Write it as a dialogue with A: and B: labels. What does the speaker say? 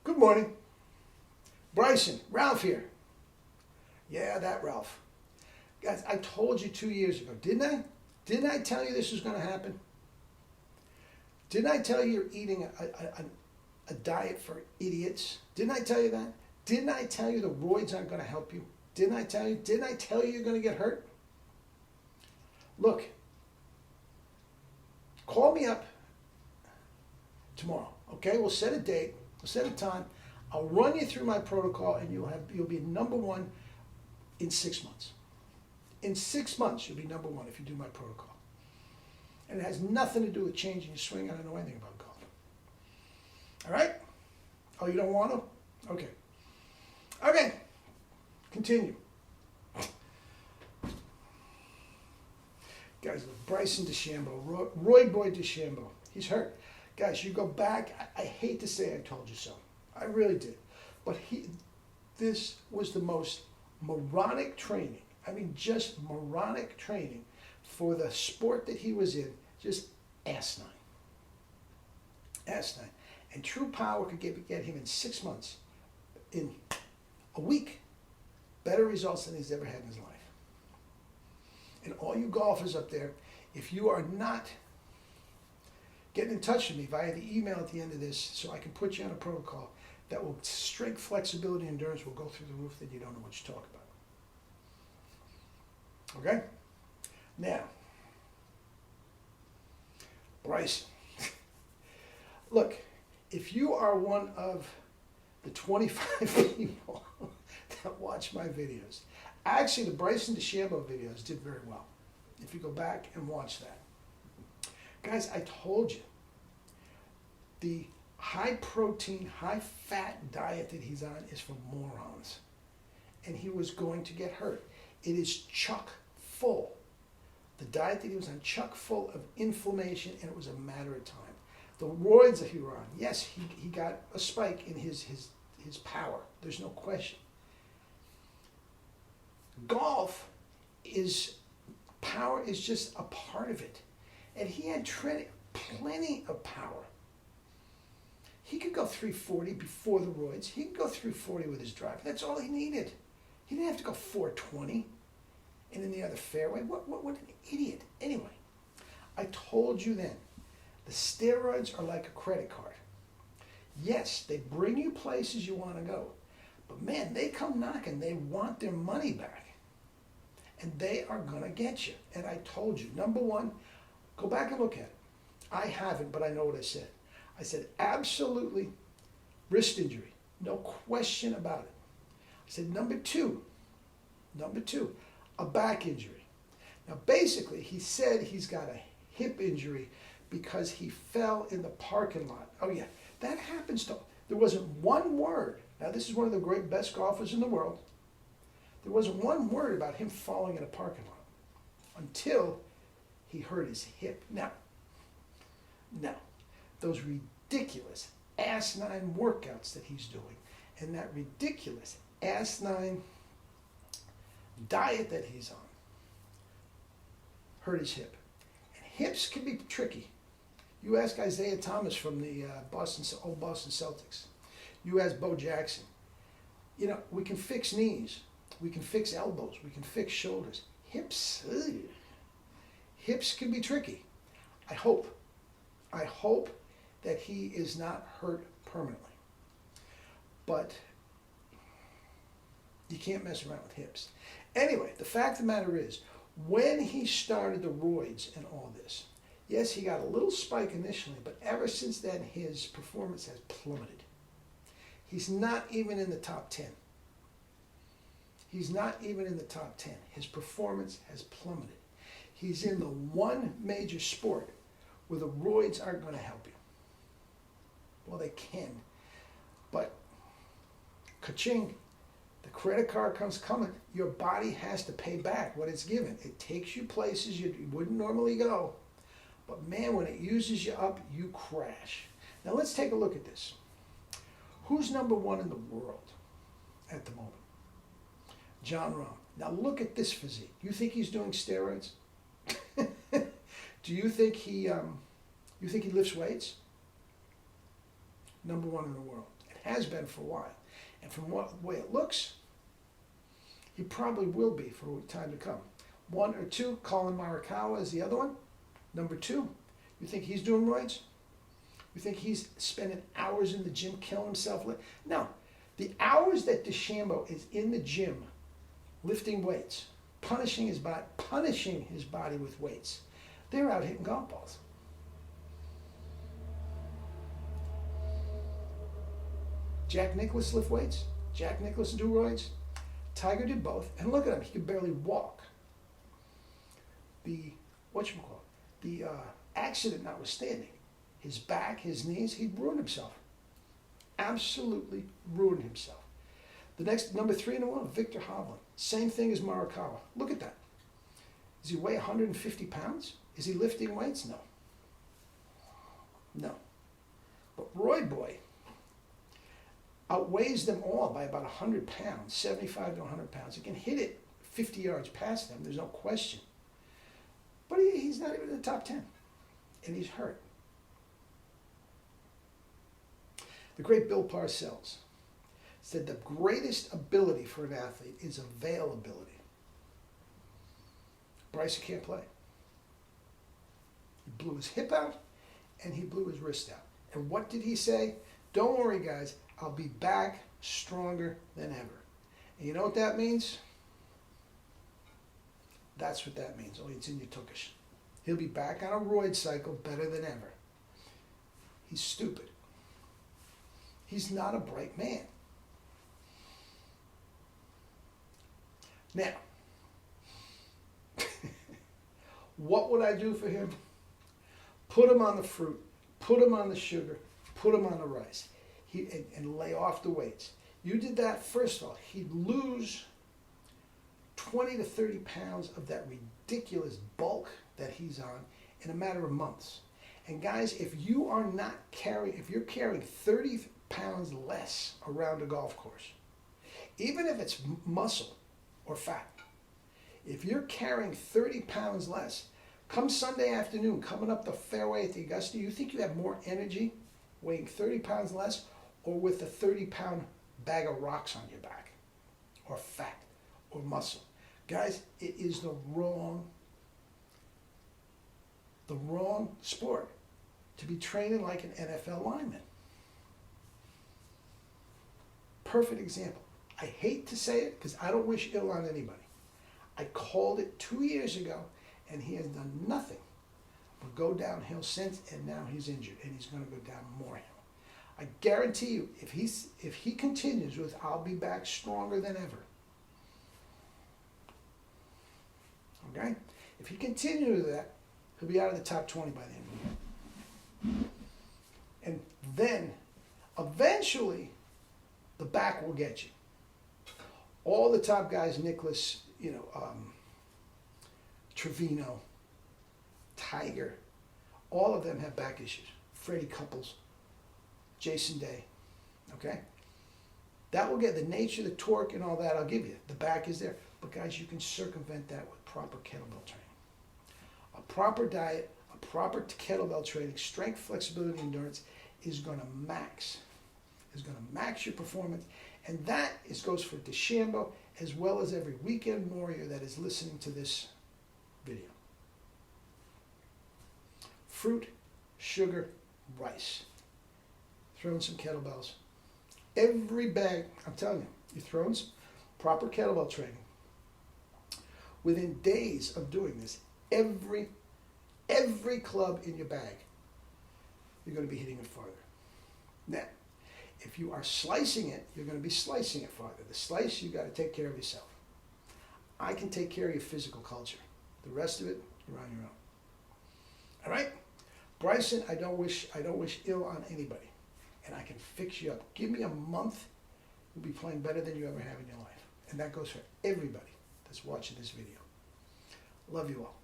A: Good morning. Bryson, Ralph here. Yeah, that Ralph. Guys, I told you 2 years ago, didn't I? Didn't I tell you this was going to happen? Didn't I tell you you're eating a diet for idiots? Didn't I tell you that? Didn't I tell you the roids aren't going to help you? Didn't I tell you? Didn't I tell you you're going to get hurt? Look, call me up tomorrow, okay? We'll set a date. We'll set a time. I'll run you through my protocol, and you'll be number one in 6 months. In 6 months, you'll be number one if you do my protocol. And it has nothing to do with changing your swing. I don't know anything about golf. All right? Oh, you don't want to? Okay. Okay. Continue. Guys, Bryson DeChambeau, Roid Boy DeChambeau. He's hurt. Guys, you go back. I hate to say I told you so. I really did. But this was the most moronic training. I mean, just moronic training for the sport that he was in. Just asinine. Asinine. And True Power could get him in 6 months, in a week, better results than he's ever had in his life. And all you golfers up there, if you are not getting in touch with me via the email at the end of this so I can put you on a protocol that will strength, flexibility, endurance will go through the roof, then you don't know what you talk about. Okay? Now, Bryson. Look, if you are one of the 25 people that watch my videos, actually the Bryson DeChambeau videos did very well. If you go back and watch that. Guys, I told you, the high protein, high fat diet that he's on is for morons. And he was going to get hurt. It is chock full. The diet that he was on, chock full of inflammation, and it was a matter of time. The roids that he were on, yes, he got a spike in his power. There's no question. Golf power is just a part of it. And he had plenty of power. He could go 340 before the roids. He could go 340 with his drive. That's all he needed. He didn't have to go 420 and in the other fairway. What an idiot. Anyway, I told you then, the steroids are like a credit card. Yes, they bring you places you want to go. But man, they come knocking. They want their money back. And they are going to get you. And I told you, number one, go back and look at it. I haven't, but I know what I said. I said absolutely wrist injury. No question about it. I said number two, a back injury. Now basically he said he's got a hip injury because he fell in the parking lot. Oh yeah, that happens to, there wasn't one word. Now this is one of the best golfers in the world. There wasn't one word about him falling in a parking lot until he hurt his hip. Now, those ridiculous, asinine workouts that he's doing and that ridiculous, asinine diet that he's on hurt his hip. And hips can be tricky. You ask Isaiah Thomas from the old Boston Celtics. You ask Bo Jackson. You know, we can fix knees. We can fix elbows. We can fix shoulders. Hips, ugh. Hips can be tricky. I hope that he is not hurt permanently. But you can't mess around with hips. Anyway, the fact of the matter is, when he started the roids and all this, yes, he got a little spike initially, but ever since then, his performance has plummeted. He's not even in the top 10. He's not even in the top 10. His performance has plummeted. He's in the one major sport where the roids aren't going to help you. Well, they can. But, ka-ching, the credit card comes coming. Your body has to pay back what it's given. It takes you places you wouldn't normally go. But man, when it uses you up, you crash. Now let's take a look at this. Who's number one in the world at the moment? Jon Rahm. Now look at this physique. You think he's doing steroids? Do you think he lifts weights? Number one in the world. And has been for a while. And from the way it looks, he probably will be for time to come. 1 or 2, Colin Morikawa is the other one. Number 2, you think he's doing roids? You think he's spending hours in the gym killing himself? No. The hours that DeChambeau is in the gym lifting weights, punishing his body with weights, they're out hitting golf balls. Jack Nicklaus lift weights. Jack Nicklaus do roids. Tiger did both. And look at him. He could barely walk. The accident notwithstanding, his back, his knees, he'd ruined himself. Absolutely ruined himself. The next, number 3 in the world, Victor Hovland. Same thing as Morikawa. Look at that. Does he weigh 150 pounds? Is he lifting weights? No. No. But Roid Boy outweighs them all by about 100 pounds, 75 to 100 pounds. He can hit it 50 yards past them, there's no question. But he's not even in the top 10, and he's hurt. The great Bill Parcells said the greatest ability for an athlete is availability. Bryson can't play. He blew his hip out, and he blew his wrist out. And what did he say? Don't worry, guys. I'll be back stronger than ever. And you know what that means? That's what that means. Only it's in your tukish. He'll be back on a roid cycle better than ever. He's stupid. He's not a bright man. Now, what would I do for him? Put him on the fruit, put him on the sugar, put him on the rice, and lay off the weights. You did that, first of all, he'd lose 20 to 30 pounds of that ridiculous bulk that he's on in a matter of months. And guys, if you're carrying 30 pounds less around a golf course, even if it's muscle or fat, if you're carrying 30 pounds less, come Sunday afternoon, coming up the fairway at the Augusta, you think you have more energy weighing 30 pounds less or with a 30-pound bag of rocks on your back, or fat, or muscle? Guys, it is the wrong sport to be training like an NFL lineman. Perfect example. I hate to say it because I don't wish ill on anybody. I called it 2 years ago, and he has done nothing but go downhill since, and now he's injured, and he's going to go down more hill. I guarantee you, if he continues with "I'll be back stronger than ever," okay? If he continues with that, he'll be out of the top 20 by the end of the year. And then, eventually, the back will get you. All the top guys, Nicklaus, Trevino, Tiger, all of them have back issues. Freddie Couples, Jason Day, okay? That will get the nature, the torque, and all that I'll give you. The back is there. But guys, you can circumvent that with proper kettlebell training. A proper diet, a proper kettlebell training, strength, flexibility, endurance is going to max your performance. And that goes for DeChambeau as well as every weekend warrior that is listening to this video. Fruit, sugar, rice. Throw in some kettlebells. Every bag, I'm telling you, you throw in some proper kettlebell training. Within days of doing this, every club in your bag, you're going to be hitting it farther. Now, if you are slicing it, you're going to be slicing it farther. The slice, you've got to take care of yourself. I can take care of your physical culture. The rest of it, you're on your own. All right? Bryson, I don't wish ill on anybody. And I can fix you up. Give me a month, you'll be playing better than you ever have in your life. And that goes for everybody that's watching this video. Love you all.